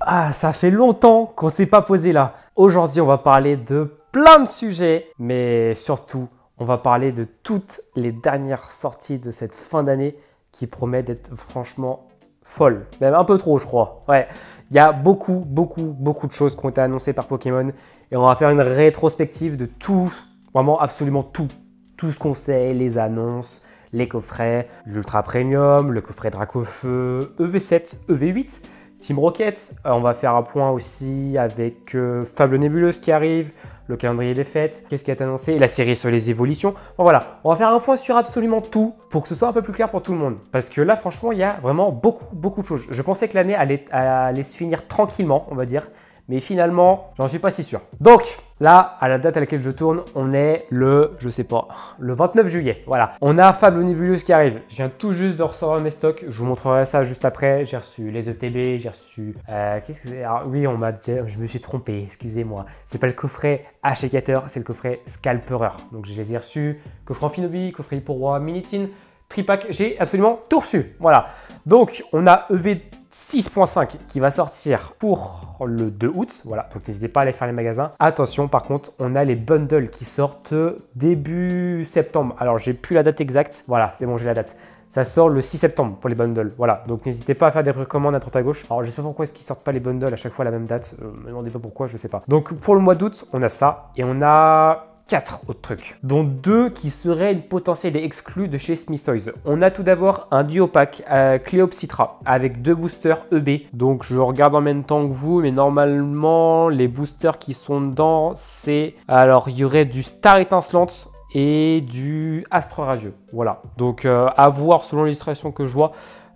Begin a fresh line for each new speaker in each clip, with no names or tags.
Ah, ça fait longtemps qu'on ne s'est pas posé là. Aujourd'hui, on va parler de plein de sujets, mais surtout, on va parler de toutes les dernières sorties de cette fin d'année qui promet d'être franchement folle. Même un peu trop, je crois. Ouais, il y a beaucoup de choses qui ont été annoncées par Pokémon et on va faire une rétrospective de tout, vraiment absolument tout. Tout ce qu'on sait, les annonces, les coffrets, l'Ultra Premium, le coffret Dracofeu, EV7, EV8, Team Rocket. On va faire un point aussi avec Fable Nébuleuse qui arrive, le calendrier des fêtes, qu'est-ce qui a été annoncé, la série sur les évolutions. Bon, voilà, on va faire un point sur absolument tout pour que ce soit un peu plus clair pour tout le monde. Parce que là, franchement, il y a vraiment beaucoup de choses. Je pensais que l'année allait se finir tranquillement, on va dire. Mais finalement, j'en suis pas si sûr. Donc, là, à la date à laquelle je tourne, on est le, je sais pas, le 29 juillet. Voilà. On a Fable Nébuleuse qui arrive. Je viens tout juste de recevoir mes stocks. Je vous montrerai ça juste après. J'ai reçu les ETB, j'ai reçu... qu'est-ce que c'est? Alors, oui, je me suis trompé, excusez-moi. C'est pas le coffret Achècateur, c'est le coffret Scalperer. Donc, je les ai reçus. Coffret Amphinobi, coffret Hipporoi, Minitin, Tripack. J'ai absolument tout reçu. Voilà. Donc, on a EV 6.5 qui va sortir pour le 2 août. Voilà, donc n'hésitez pas à aller faire les magasins. Attention, par contre, on a les bundles qui sortent début septembre. Alors, j'ai plus la date exacte. Voilà, c'est bon, j'ai la date. Ça sort le 6 septembre pour les bundles. Voilà, donc n'hésitez pas à faire des précommandes à droite à gauche. Alors, je sais pas pourquoi est-ce qu'ils sortent pas les bundles à chaque fois à la même date. Me demandez pas pourquoi, je sais pas. Donc, pour le mois d'août, on a ça et on a 4 autres trucs, dont 2 qui seraient une potentielle exclue de chez Smith Toys. On a tout d'abord un duo pack Cleopsitra avec 2 boosters EB. Donc je regarde en même temps que vous, mais normalement les boosters qui sont dedans, c'est... Alors il y aurait du Star Étincelante et du Astre Radieux. Voilà, donc à voir selon l'illustration que je vois.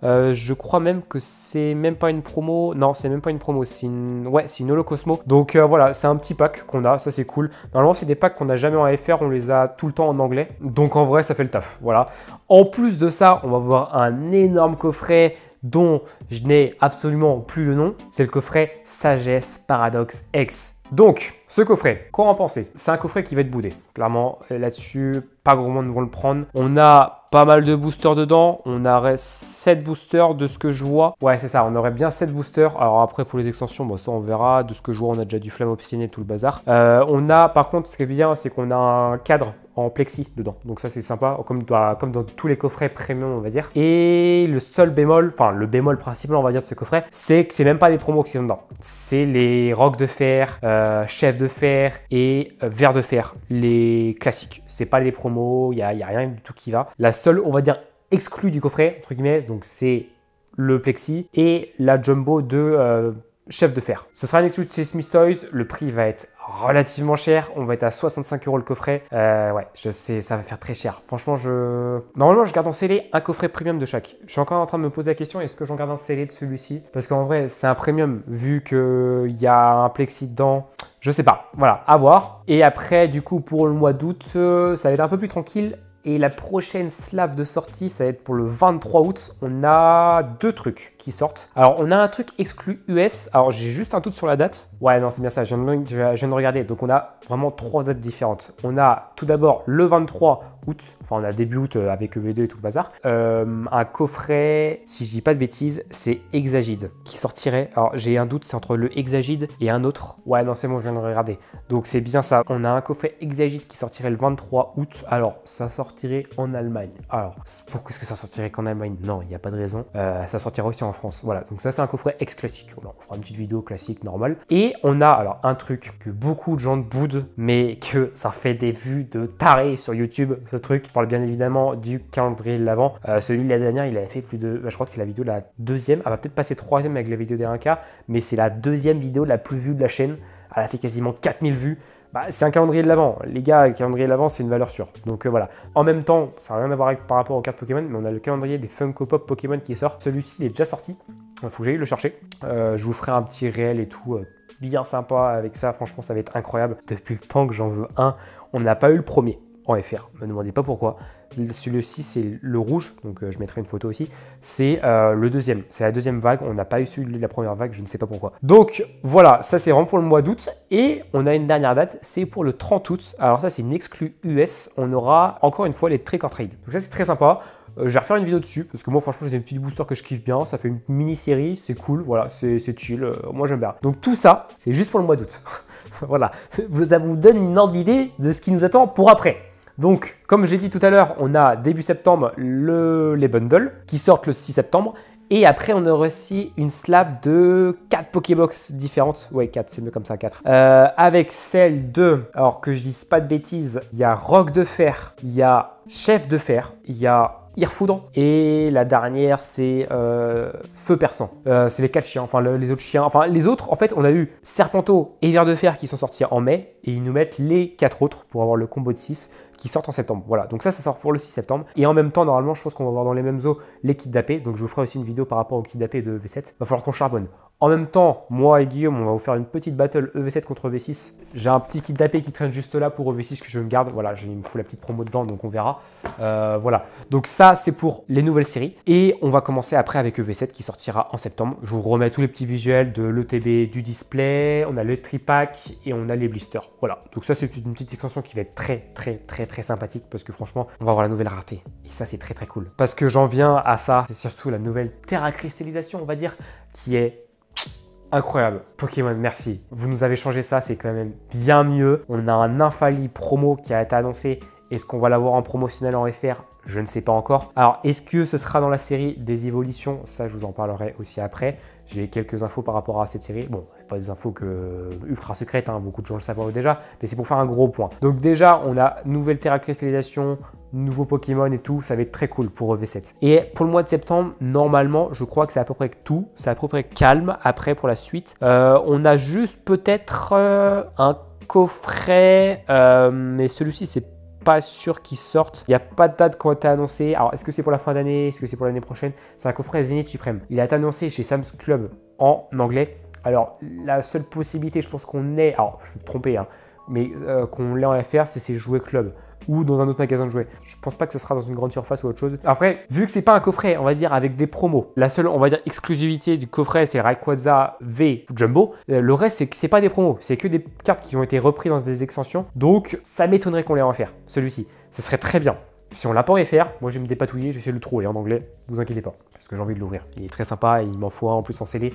Je crois même que c'est même pas une promo. Non, c'est même pas une promo. C'est une... Ouais, c'est une Holo Cosmo. Donc voilà, c'est un petit pack qu'on a. Ça, c'est cool. Normalement, c'est des packs qu'on n'a jamais en AFR. On les a tout le temps en anglais. Donc en vrai, ça fait le taf. Voilà. En plus de ça, on va voir un énorme coffret dont je n'ai absolument plus le nom. C'est le coffret Sagesse Paradox X. Donc, ce coffret, quoi en penser? C'est un coffret qui va être boudé. Clairement, là-dessus, pas grand monde vont le prendre. On a pas mal de boosters dedans. On aurait 7 boosters de ce que je vois. Ouais, c'est ça. On aurait bien 7 boosters. Alors après, pour les extensions, bon, ça, on verra. De ce que je vois, on a déjà du Flamme Obstinée et tout le bazar. On a, par contre, ce qui est bien, c'est qu'on a un cadre en plexi dedans. Donc ça, c'est sympa. Comme dans tous les coffrets premium, on va dire. Et le seul bémol, enfin, le bémol principal, on va dire, de ce coffret, c'est que c'est même pas des promos qui sont dedans. C'est les rocs de fer, chefs de fer et vers de fer. Les classiques. C'est pas les promos. Il y a rien du tout qui va. La seule, on va dire, exclue du coffret, entre guillemets, donc c'est le plexi et la jumbo de chef de fer. Ce sera une exclue de chez Smith Toys. Le prix va être relativement cher. On va être à 65 € le coffret. Ouais, je sais, ça va faire très cher. Franchement, normalement, je garde en scellé un coffret premium de chaque. Je suis encore en train de me poser la question, est-ce que j'en garde un scellé de celui-ci? Parce qu'en vrai, c'est un premium, vu qu'il y a un plexi dedans. Je sais pas. Voilà, à voir. Et après, du coup, pour le mois d'août, ça va être un peu plus tranquille. Et la prochaine slave de sortie, ça va être pour le 23 août. On a 2 trucs qui sortent. Alors, on a un truc exclu US. Alors, j'ai juste un doute sur la date. Ouais, non, c'est bien ça. Je viens de regarder. Donc, on a vraiment 3 dates différentes. On a tout d'abord le 23 août. Enfin, on a début août avec EV2 et tout le bazar. Un coffret, si je dis pas de bêtises, c'est Hexagide qui sortirait. Alors, j'ai un doute, c'est entre le Hexagide et un autre. Ouais, non, c'est bon, je viens de regarder. Donc, c'est bien ça. On a un coffret Hexagide qui sortirait le 23 août. Alors, ça sortirait en Allemagne. Alors, pourquoi est-ce que ça sortirait qu'en Allemagne? Non, il n'y a pas de raison. Ça sortira aussi en France. Voilà, donc ça, c'est un coffret ex classique. Voilà, on fera une petite vidéo classique, normale. Et on a, alors, un truc que beaucoup de gens boudent, mais que ça fait des vues de taré sur YouTube, ce truc. Je parle bien évidemment du calendrier de l'Avent. Celui de la dernière, il avait fait plus de... je crois que c'est la vidéo la deuxième. Elle va peut-être passer troisième avec la vidéo des 1K, mais c'est la deuxième vidéo la plus vue de la chaîne. Elle a fait quasiment 4000 vues. Bah, c'est un calendrier de l'Avent. Les gars, le calendrier de l'Avent, c'est une valeur sûre. Donc voilà. En même temps, ça n'a rien à voir par rapport aux cartes Pokémon, mais on a le calendrier des Funko Pop Pokémon qui sort. Celui-ci, il est déjà sorti. Il faut que j'aille le chercher. Je vous ferai un petit réel et tout. Bien sympa avec ça. Franchement, ça va être incroyable. Depuis le temps que j'en veux un, on n'a pas eu le premier en FR. Ne me demandez pas pourquoi. Celui-ci, c'est le rouge, donc je mettrai une photo aussi. C'est le deuxième, c'est la deuxième vague. On n'a pas eu celui de la première vague, je ne sais pas pourquoi. Donc voilà, ça c'est vraiment pour le mois d'août. Et on a une dernière date, c'est pour le 30 août. Alors ça, c'est une exclue US. On aura encore une fois les Trick or Trade. Donc ça, c'est très sympa. Je vais refaire une vidéo dessus parce que moi franchement j'ai des petits boosters que je kiffe bien, ça fait une mini-série, c'est cool, voilà, c'est chill, moi j'aime bien. Donc tout ça, c'est juste pour le mois d'août. Voilà, ça vous donne une ordre d'idée de ce qui nous attend pour après. Donc, comme j'ai dit tout à l'heure, on a début septembre les bundles qui sortent le 6 septembre. Et après, on aura aussi une slab de 4 Pokébox différentes. Ouais, 4, c'est mieux comme ça, 4. Avec celle de, alors que je dise pas de bêtises, il y a Roc de Fer, il y a Chef de Fer, il y a Irfoudre. Et la dernière, c'est Feu Perçant. C'est les 4 chiens, enfin les autres chiens. Enfin, les autres, en fait, on a eu Serpenteau et Ver de Fer qui sont sortis en mai. Et ils nous mettent les 4 autres pour avoir le combo de 6 qui sortent en septembre. Voilà, donc ça sort pour le 6 septembre. Et en même temps, normalement, je pense qu'on va voir dans les mêmes eaux les kits d'AP. Donc je vous ferai aussi une vidéo par rapport aux kits d'AP de V7. Va falloir qu'on charbonne. En même temps, moi et Guillaume, on va vous faire une petite battle EV7 contre V6. J'ai un petit kit d'AP qui traîne juste là pour EV6 que je me garde. Voilà, il me faut la petite promo dedans, donc on verra. Voilà, donc ça, c'est pour les nouvelles séries. Et on va commencer après avec EV7 qui sortira en septembre. Je vous remets tous les petits visuels de l'ETB du display. On a le tripack et on a les blisters. Voilà, donc ça, c'est une petite extension qui va être très sympathique parce que franchement, on va avoir la nouvelle rareté. Et ça, c'est très cool. Parce que j'en viens à ça, c'est surtout la nouvelle Terra cristallisation, on va dire, qui est incroyable. Pokémon, merci. Vous nous avez changé ça, c'est quand même bien mieux. On a un Infali promo qui a été annoncé. Est-ce qu'on va l'avoir en promotionnel en FR? Je ne sais pas encore. Alors, est-ce que ce sera dans la série des évolutions? Ça, je vous en parlerai aussi après. J'ai quelques infos par rapport à cette série. Bon, c'est pas des infos ultra secrètes, hein, beaucoup de gens le savent déjà, mais c'est pour faire un gros point. Donc déjà, on a nouvelle Terra cristallisation, nouveaux Pokémon et tout, ça va être très cool pour V7. Et pour le mois de septembre, normalement, je crois que c'est à peu près tout, c'est à peu près calme. Après, pour la suite, on a juste peut-être un coffret, mais celui-ci, c'est pas sûr qu'ils sortent. Il n'y a pas de date qui a été annoncée. Alors, est-ce que c'est pour la fin d'année? Est-ce que c'est pour l'année prochaine? C'est un coffret Zénith Suprême. Il a été annoncé chez Sam's Club en anglais. Alors, la seule possibilité, je pense qu'on est... Alors, je vais me tromper, hein, mais qu'on l'ait en FR, c'est ses jouets club ou dans un autre magasin de jouets. Je pense pas que ce sera dans une grande surface ou autre chose. Après, vu que c'est pas un coffret, on va dire, avec des promos, la seule, on va dire, exclusivité du coffret, c'est Rayquaza V Jumbo. Le reste, c'est que c'est pas des promos. C'est que des cartes qui ont été reprises dans des extensions. Donc, ça m'étonnerait qu'on l'ait en FR, celui-ci. Ce serait très bien. Si on l'a pas en FR, moi je vais me dépatouiller, j'essaie de le trouver en anglais, vous inquiétez pas, parce que j'ai envie de l'ouvrir. Il est très sympa et il m'en faut un en plus en CD,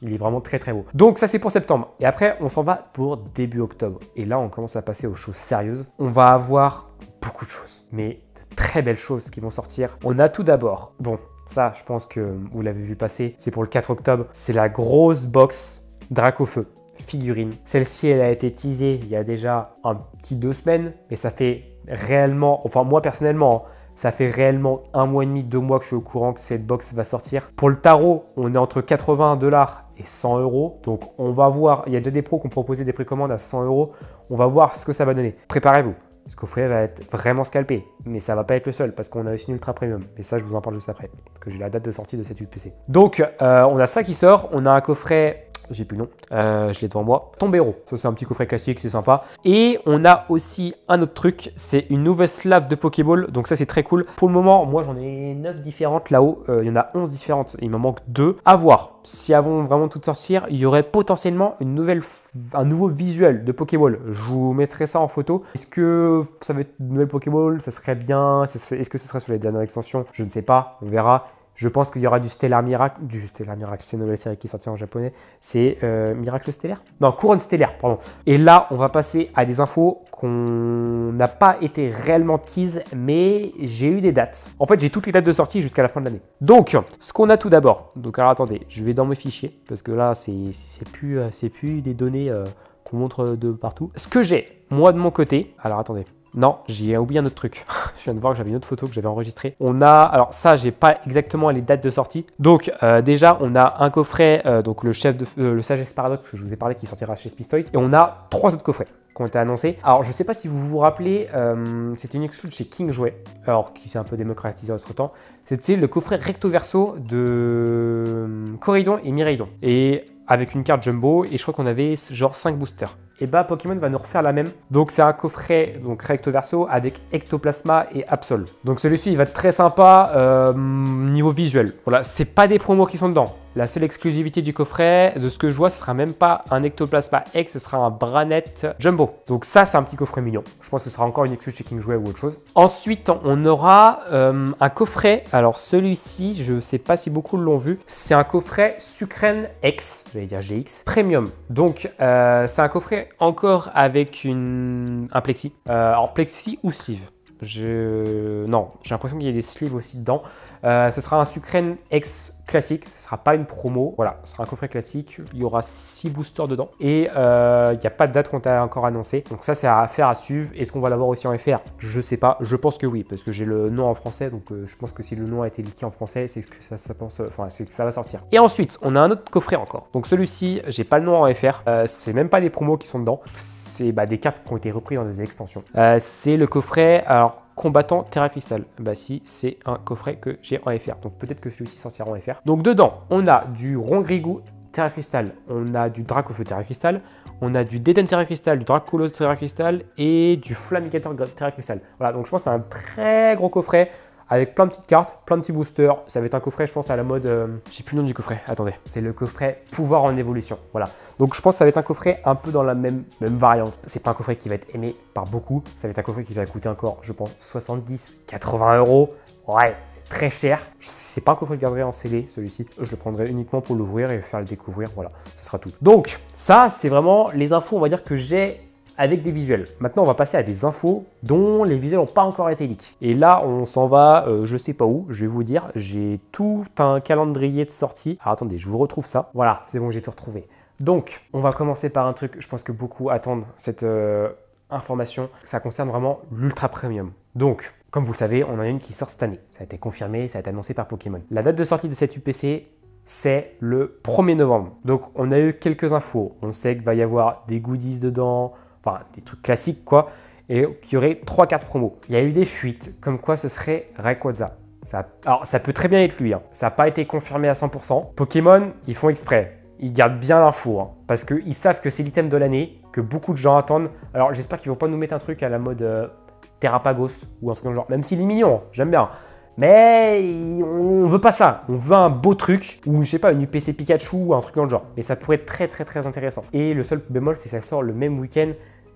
il est vraiment très beau. Donc ça c'est pour septembre, et après on s'en va pour début octobre. Et là on commence à passer aux choses sérieuses. On va avoir beaucoup de choses, mais de très belles choses qui vont sortir. On a tout d'abord, bon ça je pense que vous l'avez vu passer, c'est pour le 4 octobre, c'est la grosse box Dracofeu figurine. Celle-ci elle a été teasée il y a déjà un petit 2 semaines, mais ça fait réellement, enfin moi personnellement, ça fait réellement 1 mois et demi, 2 mois que je suis au courant que cette box va sortir. Pour le tarot, on est entre 80 $ et 100 €. Donc on va voir, il y a déjà des pros qui ont proposé des précommandes à 100 €. On va voir ce que ça va donner. Préparez-vous. Ce coffret va être vraiment scalpé, mais ça va pas être le seul parce qu'on a aussi une ultra premium. Et ça, je vous en parle juste après, parce que j'ai la date de sortie de cette UPC. Donc, on a ça qui sort. On a un coffret, j'ai plus le nom, je l'ai devant moi, Tombero. Ça, c'est un petit coffret classique, c'est sympa. Et on a aussi un autre truc, c'est une nouvelle slave de Pokéball. Donc ça, c'est très cool. Pour le moment, moi, j'en ai 9 différentes là-haut. Il y en a 11 différentes. Il m'en manque 2. À voir. Si elles vont vraiment toutes sortir, il y aurait potentiellement un nouveau visuel de Pokéball. Je vous mettrai ça en photo. Est-ce que ça va être une nouvelle Pokéball? Ça serait bien. Est-ce que ce serait sur les dernières extensions? Je ne sais pas. On verra. Je pense qu'il y aura du Stellar Miracle. C'est une nouvelle série qui est sortie en japonais. C'est Miracle Stellaire? Non, Couronne Stellaire, pardon. Et là, on va passer à des infos qu'on n'a pas été réellement tease, mais j'ai eu des dates. En fait, j'ai toutes les dates de sortie jusqu'à la fin de l'année. Donc, ce qu'on a tout d'abord. Donc, alors attendez, je vais dans mes fichiers parce que là, c'est plus des données qu'on montre de partout. Ce que j'ai, moi de mon côté. Alors attendez. Non, j'ai oublié un autre truc. Je viens de voir que j'avais une autre photo que j'avais enregistrée. On a, alors ça, j'ai pas exactement les dates de sortie. Donc déjà, on a un coffret, donc le Sagesse Paradoxe, que je vous ai parlé, qui sortira chez Spice Toys. Et on a 3 autres coffrets qui ont été annoncés. Alors, je sais pas si vous vous rappelez, c'était une exclue chez King Jouet, alors qui s'est un peu démocratisé entre temps. C'était le coffret recto verso de Corridon et Miraidon. Et avec une carte jumbo, et je crois qu'on avait genre 5 boosters. Et bah Pokémon va nous refaire la même. Donc c'est un coffret donc recto verso avec Ectoplasma et Absol. Donc celui-ci il va être très sympa niveau visuel. Voilà, c'est pas des promos qui sont dedans. La seule exclusivité du coffret, de ce que je vois, ce sera même pas un Ectoplasma X, ce sera un Branette Jumbo. Donc ça, c'est un petit coffret mignon. Je pense que ce sera encore une exclu chez King Jouet ou autre chose. Ensuite, on aura un coffret. Alors celui-ci, je sais pas si beaucoup l'ont vu. C'est un coffret Sucrène X, j'allais dire GX, Premium. Donc c'est un coffret encore avec un plexi. Alors plexi ou sleeve. Non, j'ai l'impression qu'il y a des sleeves aussi dedans. Ce sera un Sucrène X classique, ce ne sera pas une promo. Voilà, ce sera un coffret classique. Il y aura 6 boosters dedans. Et il n'y a pas de date qu'on t'a encore annoncé. Donc ça, c'est à faire à suivre. Est-ce qu'on va l'avoir aussi en FR? Je sais pas. Je pense que oui, parce que j'ai le nom en français. Donc je pense que si le nom a été leaké en français, c'est que c'est que ça va sortir. Et ensuite, on a un autre coffret encore. Donc celui-ci, j'ai pas le nom en FR. C'est même pas des promos qui sont dedans. C'est des cartes qui ont été reprises dans des extensions. C'est le coffret. Alors, combattant Terra Crystal. Bah si, c'est un coffret que j'ai en FR. Donc peut-être que celui-ci sortira en FR. Donc dedans, on a du Rongrigou Terra Crystal, on a du Dracofeu Terra Crystal, on a du Déden Terra Crystal, du Dracolos Terra Crystal et du Flammicator Terra Crystal. Voilà, donc je pense que c'est un très gros coffret avec plein de petites cartes, plein de petits boosters. Ça va être un coffret, je pense, à la mode... je sais plus le nom du coffret, attendez. C'est le coffret Pouvoir en évolution, voilà. Donc je pense que ça va être un coffret un peu dans la même variante. C'est pas un coffret qui va être aimé par beaucoup. Ça va être un coffret qui va coûter encore, je pense, 70, 80 €. Ouais, c'est très cher. C'est pas un coffret que je garderai en scellé, celui-ci. Je le prendrai uniquement pour l'ouvrir et faire le découvrir, voilà. Ce sera tout. Donc ça, c'est vraiment les infos, on va dire, que j'ai avec des visuels. Maintenant, on va passer à des infos dont les visuels n'ont pas encore été leaks. Et là, on s'en va, je sais pas où, je vais vous dire, j'ai tout un calendrier de sortie. Alors attendez, je vous retrouve ça. Voilà, c'est bon, j'ai tout retrouvé. Donc, on va commencer par un truc, je pense que beaucoup attendent cette information. Ça concerne vraiment l'ultra premium. Donc, comme vous le savez, on en a une qui sort cette année. Ça a été confirmé, ça a été annoncé par Pokémon. La date de sortie de cette UPC, c'est le 1er novembre. Donc, on a eu quelques infos. On sait qu'il va y avoir des goodies dedans, enfin, des trucs classiques, quoi, et qu'il y aurait 3 cartes promo. Il y a eu des fuites, comme quoi ce serait Rayquaza. Alors, ça peut très bien être lui, hein. Ça n'a pas été confirmé à 100%. Pokémon, ils font exprès. Ils gardent bien l'info, hein, parce qu'ils savent que c'est l'item de l'année, que beaucoup de gens attendent. Alors, j'espère qu'ils ne vont pas nous mettre un truc à la mode Terrapagos ou un truc dans le genre, même s'il est mignon, j'aime bien. Mais on veut pas ça, on veut un beau truc ou je sais pas une UPC Pikachu ou un truc dans le genre. Mais ça pourrait être très intéressant. Et le seul bémol, c'est que ça sort le même week-end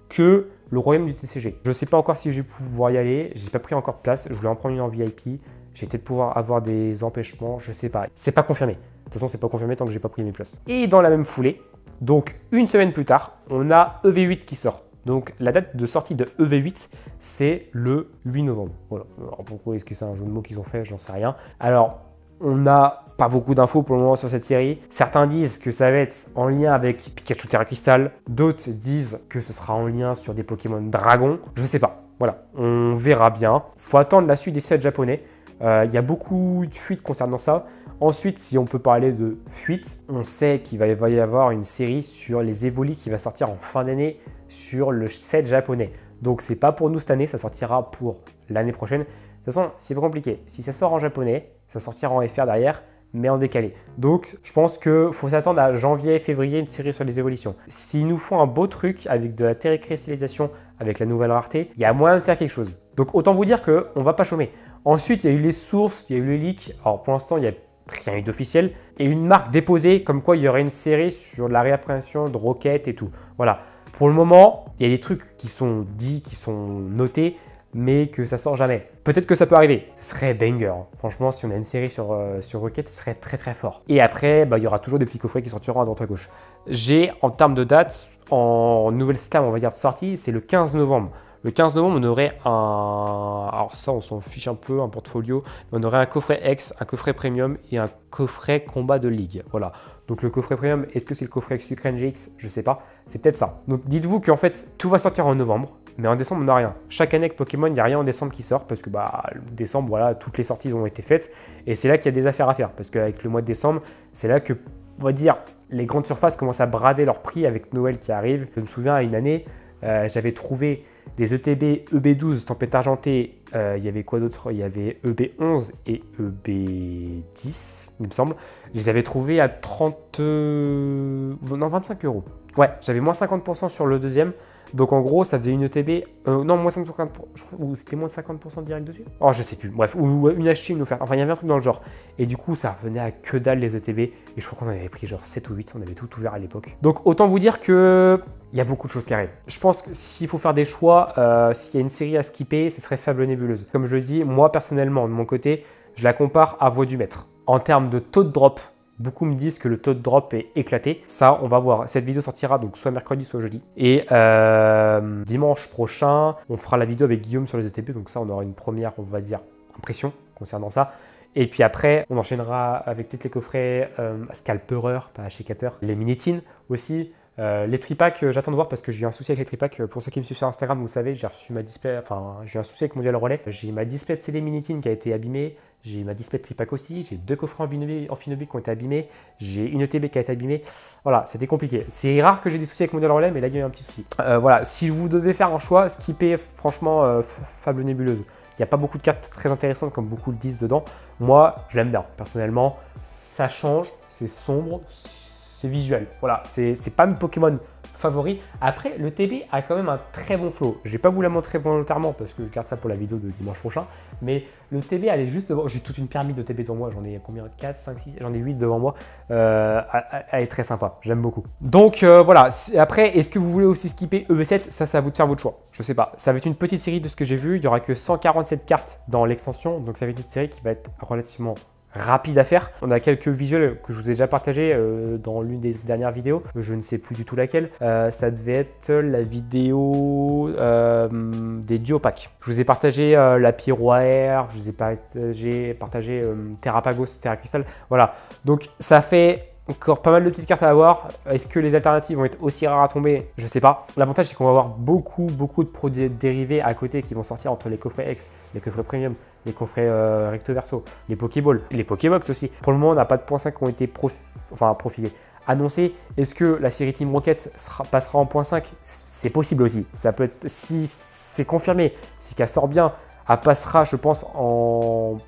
que le royaume du TCG. Je sais pas encore si je vais pouvoir y aller, j'ai pas pris encore de place, je voulais en prendre une en VIP. J'ai peut-être pouvoir avoir des empêchements, je sais pas. C'est pas confirmé. De toute façon, c'est pas confirmé tant que j'ai pas pris mes places. Et dans la même foulée, donc une semaine plus tard, on a EV8 qui sort. Donc la date de sortie de EV8, c'est le 8 novembre. Voilà. Alors pourquoi est-ce que c'est un jeu de mots qu'ils ont fait? J'en sais rien. Alors, on n'a pas beaucoup d'infos pour le moment sur cette série. Certains disent que ça va être en lien avec Pikachu Terra Crystal. D'autres disent que ce sera en lien sur des Pokémon Dragon. Je sais pas. Voilà, on verra bien. Faut attendre la suite des sets japonais. Il y a beaucoup de fuites concernant ça. Ensuite, si on peut parler de fuites, on sait qu'il va y avoir une série sur les Evoli qui va sortir en fin d'année sur le set japonais. Donc, c'est pas pour nous cette année, ça sortira pour l'année prochaine. De toute façon, c'est pas compliqué. Si ça sort en japonais, ça sortira en FR derrière, mais en décalé. Donc, je pense qu'il faut s'attendre à janvier, février, une série sur les évolutions. S'ils nous font un beau truc avec de la télécristallisation, avec la nouvelle rareté, il y a moyen de faire quelque chose. Donc, autant vous dire qu'on ne va pas chômer. Ensuite, il y a eu les sources, il y a eu le leak. Alors, pour l'instant, il n'y a rien eu d'officiel. Il y a eu une marque déposée comme quoi il y aurait une série sur la réappréhension de Rocket et tout. Voilà. Pour le moment, il y a des trucs qui sont dits, qui sont notés, mais que ça sort jamais. Peut-être que ça peut arriver. Ce serait banger. Franchement, si on a une série sur Rocket, ce serait très fort. Et après, il y aura toujours des petits coffrets qui sortiront à droite à gauche. J'ai, en termes de date, en nouvelle slam, on va dire, de sortie, c'est le 15 novembre. Le 15 novembre, on aurait un... Alors ça, on s'en fiche un peu, un portfolio. On aurait un coffret X, un coffret Premium et un coffret Combat de Ligue. Voilà. Donc le coffret Premium, est-ce que c'est le coffret Sucrène GX? Je sais pas. C'est peut-être ça. Donc dites-vous qu'en fait, tout va sortir en novembre. Mais en décembre, on n'a rien. Chaque année avec Pokémon, il n'y a rien en décembre qui sort parce que décembre, voilà, toutes les sorties ont été faites. Et c'est là qu'il y a des affaires à faire. Parce qu'avec le mois de décembre, c'est là que, on va dire, les grandes surfaces commencent à brader leur prix avec Noël qui arrive. Je me souviens, à une année, j'avais trouvé des ETB EB12 Tempête Argentée. Il y avait quoi d'autre? Il y avait EB11 et EB10, il me semble. Je les avais trouvés à 25 €. Ouais, j'avais moins 50% sur le deuxième. Donc en gros, ça faisait une ETB, non, moins 50%, je crois, ou c'était moins de 50% direct dessus. Oh, je sais plus, bref, ou une achetée, une offerte. Enfin, il y avait un truc dans le genre. Et du coup, ça revenait à que dalle les ETB. Et je crois qu'on avait pris genre 7 ou 8, on avait tout ouvert à l'époque. Donc autant vous dire que il y a beaucoup de choses qui arrivent. Je pense que s'il faut faire des choix, s'il y a une série à skipper, ce serait Fable Nébuleuse. Comme je le dis, moi personnellement, de mon côté, je la compare à Voix du Maître. En termes de taux de drop, beaucoup me disent que le taux de drop est éclaté. Ça, on va voir. Cette vidéo sortira donc soit mercredi, soit jeudi. Et dimanche prochain, on fera la vidéo avec Guillaume sur les ETB. Donc ça, on aura une première, on va dire, impression concernant ça. Et puis après, on enchaînera avec peut-être les coffrets Scalperer, pas Achetateur, les Minitines aussi. Les tripacks, j'attends de voir parce que j'ai eu un souci avec les tripacks. Pour ceux qui me suivent sur Instagram, vous savez, j'ai reçu ma display, enfin, j'ai eu un souci avec mon dual relais. J'ai ma display de CD Minitine qui a été abîmée. J'ai ma display de tripack aussi. J'ai 2 coffrets en Finobi qui ont été abîmés. J'ai une ETB qui a été abîmée. Voilà, c'était compliqué. C'est rare que j'ai des soucis avec mon dual relais, mais là, il y a eu un petit souci. Voilà, si vous devez faire un choix, skippez franchement Fable Nébuleuse. Il n'y a pas beaucoup de cartes très intéressantes comme beaucoup le disent dedans. Moi, je l'aime bien. Personnellement, ça change, c'est sombre, c'est visuel. Voilà, c'est pas mes Pokémon favoris. Après, le TB a quand même un très bon flow. Je vais pas vous la montrer volontairement parce que je garde ça pour la vidéo de dimanche prochain. Mais le TB, elle est juste devant. J'ai toute une pyramide de TB devant moi. J'en ai combien? 4, 5, 6, j'en ai 8 devant moi. Elle est très sympa. J'aime beaucoup. Donc voilà. Après, est-ce que vous voulez aussi skipper EV7? Ça, c'est à vous de faire votre choix. Je sais pas. Ça va être une petite série de ce que j'ai vu. Il y aura que 147 cartes dans l'extension. Donc ça va être une série qui va être relativement rapide à faire. On a quelques visuels que je vous ai déjà partagés dans l'une des dernières vidéos. Je ne sais plus du tout laquelle. Ça devait être la vidéo des duos packs. Je vous ai partagé la Pyroair, je vous ai partagé Terrapagos, Terra Crystal. Voilà. Donc ça fait encore pas mal de petites cartes à avoir. Est-ce que les alternatives vont être aussi rares à tomber? Je sais pas. L'avantage, c'est qu'on va avoir beaucoup de produits dérivés à côté qui vont sortir entre les coffrets X, les coffrets Premium, les coffrets Recto Verso, les Pokéballs, les Pokébox aussi. Pour le moment, on n'a pas de .5 qui ont été profilés. Annoncé, est-ce que la série Team Rocket passera en .5? C'est possible aussi. Ça peut être, si c'est confirmé, si qu'elle sort bien, elle passera, je pense, en...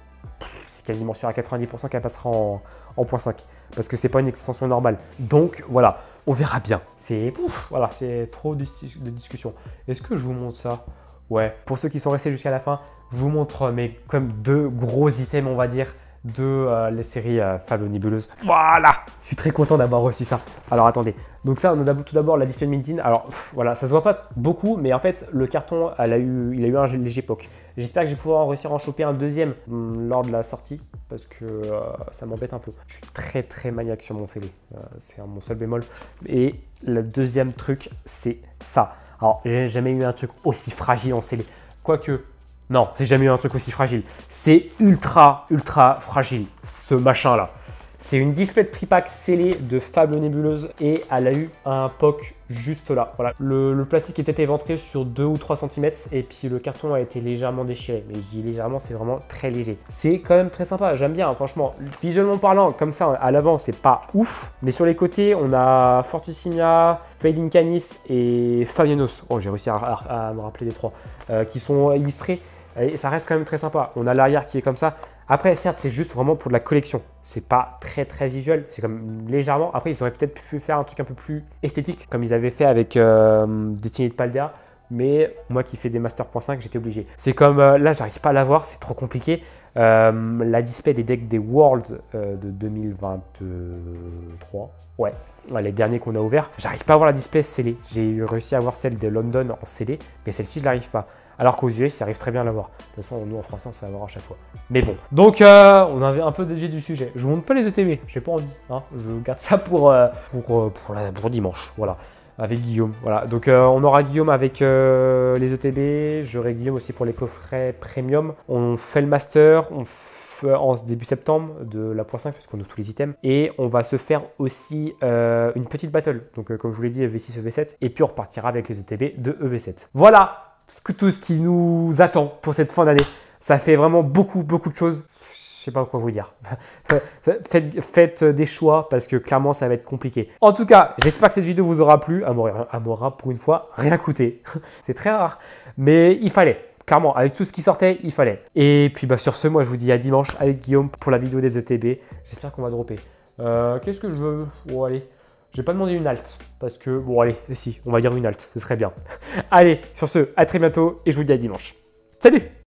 C'est quasiment sûr à 90% qu'elle passera en .5 parce que c'est pas une extension normale. Donc voilà, on verra bien. Voilà, c'est trop de discussion. Est-ce que je vous montre ça? Ouais, pour ceux qui sont restés jusqu'à la fin, je vous montre mais comme 2 gros items, on va dire, de les séries Fable Nébuleuse. Voilà, je suis très content d'avoir reçu ça. Alors attendez, donc ça, on a tout d'abord la display de Minitine. Alors voilà, ça se voit pas beaucoup, mais en fait, le carton, il a eu un léger poc. J'espère que je vais pouvoir réussir à en choper un deuxième lors de la sortie, parce que ça m'embête un peu. Je suis très maniaque sur mon scellé, c'est mon seul bémol. Et le deuxième truc, c'est ça. Alors, j'ai jamais eu un truc aussi fragile en scellé. Quoique, non, j'ai jamais eu un truc aussi fragile. C'est ultra fragile, ce machin-là. C'est une display de tripack scellée de Fable Nébuleuse et elle a eu un POC juste là. Voilà. Le plastique était éventré sur 2 ou 3 cm et puis le carton a été légèrement déchiré. Mais je dis légèrement, c'est vraiment très léger. C'est quand même très sympa, j'aime bien, franchement. Visuellement parlant, comme ça, à l'avant, c'est pas ouf. Mais sur les côtés, on a Fortissimia, Fading Canis et Fabianos. Oh, j'ai réussi à me rappeler les 3 qui sont illustrés. Et ça reste quand même très sympa. On a l'arrière qui est comme ça. Après, certes, c'est juste vraiment pour de la collection. C'est pas très visuel. C'est comme légèrement. Après, ils auraient peut-être pu faire un truc un peu plus esthétique, comme ils avaient fait avec Destiny de Paldea. Mais moi qui fais des Master.5, j'étais obligé. C'est comme là, j'arrive pas à l'avoir. C'est trop compliqué. La display des decks des Worlds de 2023. Ouais. Les derniers qu'on a ouverts. J'arrive pas à avoir la display scellée. J'ai réussi à avoir celle de London en scellé. Mais celle-ci, je n'arrive pas. Alors qu'aux US, ça arrive très bien à l'avoir. De toute façon, nous en français, on sait l'avoir à chaque fois. Mais bon. Donc, on avait un peu dévié du sujet. Je vous montre pas les ETB, j'ai pas envie. Hein. Je garde ça pour dimanche. Voilà. Avec Guillaume. Voilà. Donc, on aura Guillaume avec les ETB. J'aurai Guillaume aussi pour les coffrets premium. On fait le master. On fait en début septembre de la .5 parce qu'on ouvre tous les items. Et on va se faire aussi une petite battle. Donc, comme je vous l'ai dit, EV6, EV7. Et puis, on repartira avec les ETB de EV7. Voilà. Tout ce qui nous attend pour cette fin d'année. Ça fait vraiment beaucoup de choses. Je sais pas quoi vous dire. Faites des choix parce que clairement ça va être compliqué. En tout cas, j'espère que cette vidéo vous aura plu. Elle m'aura pour une fois rien coûté. C'est très rare. Mais il fallait. Clairement, avec tout ce qui sortait, il fallait. Et puis sur ce, moi je vous dis à dimanche avec Guillaume pour la vidéo des ETB. J'espère qu'on va dropper. Qu'est-ce que je veux? Oh allez. J'ai pas demandé une halte parce que, bon allez, si, on va dire une halte, ce serait bien. Allez, sur ce, à très bientôt et je vous dis à dimanche. Salut!